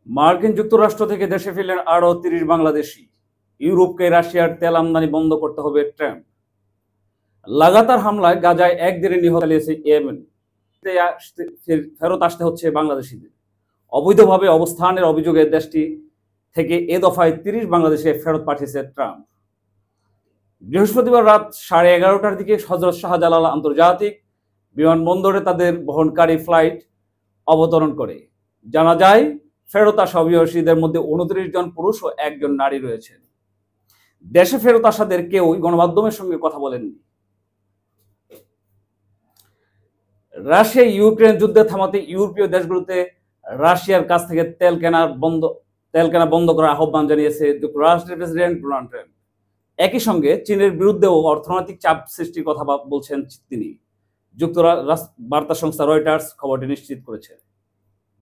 মার্কিন যুক্তরাষ্ট্র থেকে দেশে ফিরলেন আরও ৩০ বাংলাদেশি। ইউরোপকে রাশিয়ার তেল আমদানি বন্ধ করতে হবে ট্রাম্প। লাগাতার হামলায় গাজায় একদিনে নিহত চালিয়েছে ইয়েমেন। ফেরত আসতে হচ্ছে বাংলাদেশিদের। অবৈধভাবে অবস্থানের অভিযোগে দেশটি থেকে এ দফায় ৩০ বাংলাদেশে ফেরত পাঠিয়েছে ট্রাম্প। বৃহস্পতিবার রাত 11:30টার দিকে হজরত শাহজালাল আন্তর্জাতিক বিমানবন্দরে তাদের বহনকারী ফ্লাইট অবতরণ করে। জানা যায়, ফেরত আসা অভিবাসীদের মধ্যে 29 জন পুরুষ ও 1 জন নারী রয়েছেন। দেশে ফেরত আসাদের কেউই গণমাধ্যমের সঙ্গে কথা বলেননি। রাশিয়া ইউক্রেন যুদ্ধে থামাতে ইউরোপীয় দেশগুলোতে রাশিয়ার কাছ থেকে তেল কেনা বন্ধ করার আহ্বান জানিয়েছে যুক্তরাষ্ট্রের প্রেসিডেন্ট ডোনাল্ড ট্রাম্প। একই সঙ্গে চীনের বিরুদ্ধেও অর্থনৈতিক চাপ সৃষ্টির কথা বলছেন তিনি। যুক্তরাষ্ট্র বার্তা সংস্থা রয়টার্স খবরটি নিশ্চিত করেছে।